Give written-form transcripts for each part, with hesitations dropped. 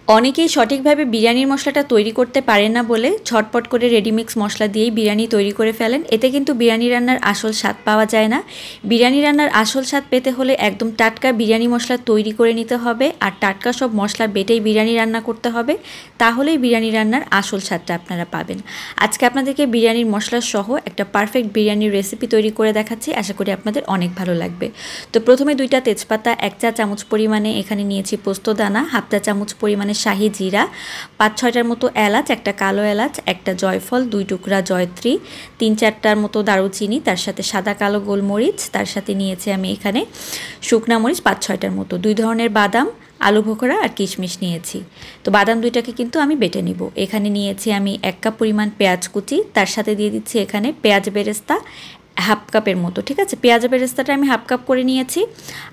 অনেকেই সঠিকভাবে বিরিয়ানির মশলাটা তৈরি করতে পারেন না বলে ঝটপট করে রেডিমিক্স মশলা দিয়েই বিরিয়ানি তৈরি করে ফেলেন। এতে কিন্তু বিরিয়ানি রান্নার আসল স্বাদ পাওয়া যায় না। বিরিয়ানি রান্নার আসল স্বাদ পেতে হলে একদম টাটকা বিরিয়ানি মশলা তৈরি করে নিতে হবে, আর টাটকা সব মশলা বেটেই বিরিয়ানি রান্না করতে হবে। তাহলেই বিরিয়ানি রান্নার আসল স্বাদটা আপনারা পাবেন। আজকে আপনাদেরকে বিরিয়ানির মশলা সহ একটা পারফেক্ট বিরিয়ানির রেসিপি তৈরি করে দেখাচ্ছি। আশা করি আপনাদের অনেক ভালো লাগবে। তো প্রথমে 2টা তেজপাতা, 1 চা চামচ পরিমাণে এখানে নিয়েছি পোস্তদানা, 1/2 চা চামচ পরিমাণে শাহি জিরা, 5-6টার মতো এলাচ, একটা কালো এলাচ, একটা জয়ফল, 2 টুকরা জয়ত্রী, 3-4টার মতো দারুচিনি, তার সাথে সাদা কালো গোলমরিচ, তার সাথে নিয়েছি আমি এখানে শুকনা মরিচ 5-6টার মতো, 2 ধরনের বাদাম, আলু ভোকরা আর কিশমিশ নিয়েছি। তো বাদাম 2টাকে কিন্তু আমি বেটে নিব। এখানে নিয়েছি আমি 1 কাপ পরিমাণ পেঁয়াজ কুচি, তার সাথে দিয়ে দিচ্ছি এখানে পেঁয়াজ বেরেস্তা 1/2 কাপের মতো। ঠিক আছে, পেঁয়াজ বেরেস্তাটা আমি 1/2 কাপ করে নিয়েছি।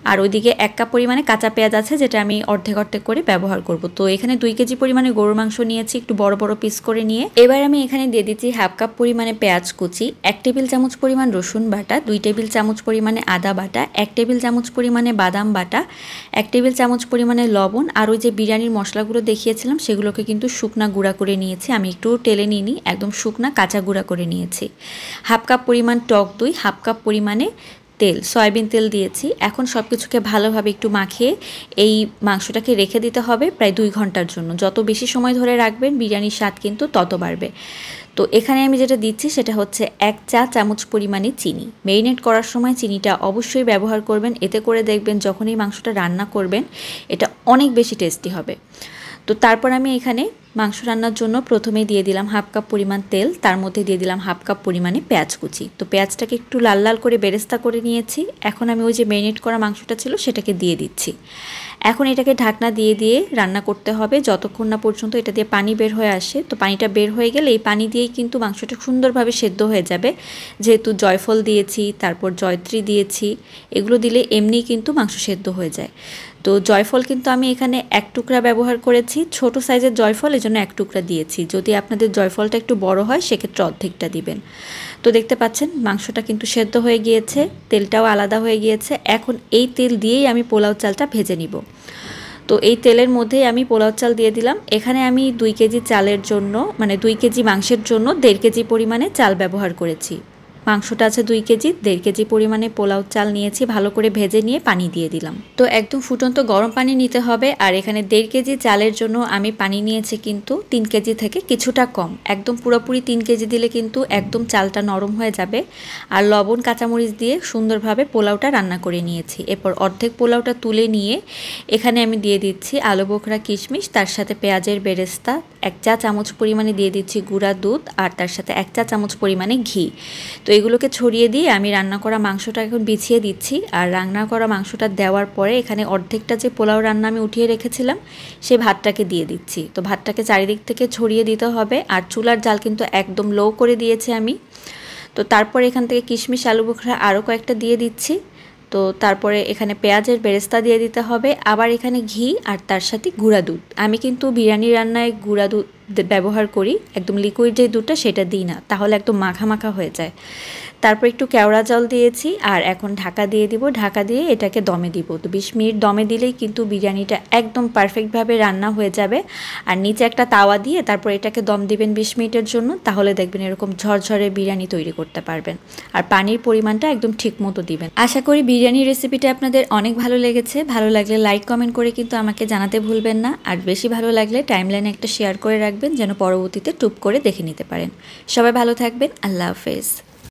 আর ওইদিকে 1 কাপ পরিমাণে কাঁচা পেঁয়াজ আছে, যেটা আমি অর্ধেক অর্ধেক করে ব্যবহার করব। তো এখানে 2 কেজি পরিমাণে গরুর মাংস নিয়েছি, একটু বড় বড় পিস করে নিয়ে। এবার আমি এখানে দিয়ে দিচ্ছি 1/2 কাপ পরিমাণে পেঁয়াজ কুচি, 1 টেবিল চামচ পরিমাণ রসুন বাটা, 2 টেবিল চামচ পরিমাণে আদা বাটা, 1 টেবিল চামচ পরিমাণে বাদাম বাটা, 1 টেবিল চামচ পরিমাণে লবণ, আর ওই যে বিরিয়ানির মশলাগুলো দেখিয়েছিলাম সেগুলোকে কিন্তু শুকনা গুঁড়া করে নিয়েছি। আমি একটু টেলে নিইনি, একদম শুকনা কাঁচা গুঁড়া করে নিয়েছি। 1/2 কাপ পরিমাণ টক দই, 1/2 কাপ পরিমাণে তেল, সয়াবিন তেল দিয়েছি। এখন সব কিছুকে ভালোভাবে একটু মাখিয়ে এই মাংসটাকে রেখে দিতে হবে প্রায় 2 ঘন্টার জন্য। যত বেশি সময় ধরে রাখবেন বিরিয়ানির স্বাদ কিন্তু তত বাড়বে। তো এখানে আমি যেটা দিচ্ছি সেটা হচ্ছে 1 চা চামচ পরিমাণে চিনি। মেরিনেট করার সময় চিনিটা অবশ্যই ব্যবহার করবেন, এতে করে দেখবেন যখন এই মাংসটা রান্না করবেন এটা অনেক বেশি টেস্টি হবে। তো তারপর আমি এখানে মাংস রান্নার জন্য প্রথমেই দিয়ে দিলাম 1/2 কাপ পরিমাণ তেল, তার মধ্যে দিয়ে দিলাম 1/2 কাপ পরিমাণে পেঁয়াজ কুচি। তো পেঁয়াজটাকে একটু লাল লাল করে বেরেস্তা করে নিয়েছি। এখন আমি ওই যে ম্যারিনেট করা মাংসটা ছিল সেটাকে দিয়ে দিচ্ছি। এখন এটাকে ঢাকনা দিয়ে দিয়ে রান্না করতে হবে যতক্ষণ না পর্যন্ত এটা দিয়ে পানি বের হয়ে আসে। তো পানিটা বের হয়ে গেলে এই পানি দিয়েই কিন্তু মাংসটা সুন্দরভাবে সেদ্ধ হয়ে যাবে, যেহেতু জয়ফল দিয়েছি, তারপর জয়ত্রী দিয়েছি, এগুলো দিলে এমনিই কিন্তু মাংস সেদ্ধ হয়ে যায়। তো জয়ফল কিন্তু আমি এখানে 1 টুকরা ব্যবহার করেছি, ছোট সাইজের জয়ফল, এজন্য 1 টুকরা দিয়েছি। যদি আপনাদের জয়ফলটা একটু বড় হয় সেক্ষেত্রে অর্ধেকটা দিবেন। তো দেখতে পাচ্ছেন মাংসটা কিন্তু সেদ্ধ হয়ে গিয়েছে, তেলটাও আলাদা হয়ে গিয়েছে। এখন এই তেল দিয়েই আমি পোলাও চালটা ভেজে নিব। তো এই তেলের মধ্যেই আমি পোলাও চাল দিয়ে দিলাম। এখানে আমি 2 কেজি চালের জন্য, মানে 2 কেজি মাংসের জন্য 1.5 কেজি পরিমাণে চাল ব্যবহার করেছি। মাংসটা আছে 2 কেজি, 1.5 কেজি পরিমাণে পোলাও চাল নিয়েছি, ভালো করে ভেজে নিয়ে পানি দিয়ে দিলাম। তো একদম ফুটন্ত গরম পানি নিতে হবে। আর এখানে 1.5 কেজি চালের জন্য আমি পানি নিয়েছি কিন্তু 3 কেজি থেকে কিছুটা কম। একদম পুরোপুরি 3 কেজি দিলে কিন্তু একদম চালটা নরম হয়ে যাবে। আর লবণ কাঁচামরিচ দিয়ে সুন্দরভাবে পোলাওটা রান্না করে নিয়েছি। এরপর অর্ধেক পোলাওটা তুলে নিয়ে এখানে আমি দিয়ে দিচ্ছি আলু বোখরা কিশমিশ, তার সাথে পেঁয়াজের বেরেস্তা, 1 চা চামচ পরিমাণে দিয়ে দিচ্ছি গুঁড়া দুধ, আর তার সাথে 1 চা চামচ পরিমাণে ঘি। তো এগুলোকে ছড়িয়ে দিয়ে আমি রান্না করা মাংসটা এখন বিছিয়ে দিচ্ছি। আর রান্না করা মাংসটা দেওয়ার পরে এখানে অর্ধেকটা যে পোলাও রান্না আমি উঠিয়ে রেখেছিলাম সেই ভাতটাকে দিয়ে দিচ্ছি। তো ভাতটাকে চারিদিক থেকে ছড়িয়ে দিতে হবে। আর চুলার জাল কিন্তু একদম লো করে দিয়েছি আমি। তো তারপর এখান থেকে কিশমিশ, আলু বোখরা আরও কয়েকটা দিয়ে দিচ্ছি। তো তারপরে এখানে পেঁয়াজের বেরেস্তা দিয়ে দিতে হবে, আবার এখানে ঘি, আর তার সাথে গুঁড়া দুধ। আমি কিন্তু বিরিয়ানি রান্নায় গুঁড়া দুধ ব্যবহার করি, একদম লিকুইড যে দুধটা সেটা দিই না, তাহলে একদম মাখা মাখা হয়ে যায়। তারপর একটু কেওড়া জল দিয়েছি, আর এখন ঢাকা দিয়ে দিব। ঢাকা দিয়ে এটাকে দমে দিব। তো 20 মিনিট দমে দিলেই কিন্তু বিরিয়ানিটা একদম পারফেক্টভাবে রান্না হয়ে যাবে। আর নিচে একটা তাওয়া দিয়ে তারপর এটাকে দম দিবেন 20 মিনিটের জন্য, তাহলে দেখবেন এরকম ঝরঝরে বিরিয়ানি তৈরি করতে পারবেন। আর পানির পরিমাণটা একদম ঠিক মতো দিবেন। আশা করি বিরিয়ানির রেসিপিটা আপনাদের অনেক ভালো লেগেছে। ভালো লাগলে লাইক কমেন্ট করে কিন্তু আমাকে জানাতে ভুলবেন না। আর বেশি ভালো লাগলে টাইমলাইনে একটা শেয়ার করে রাখবেন, যেন পরবর্তীতে টুপ করে দেখে নিতে পারেন। সবাই ভালো থাকবেন। আল্লাহ হাফেজ।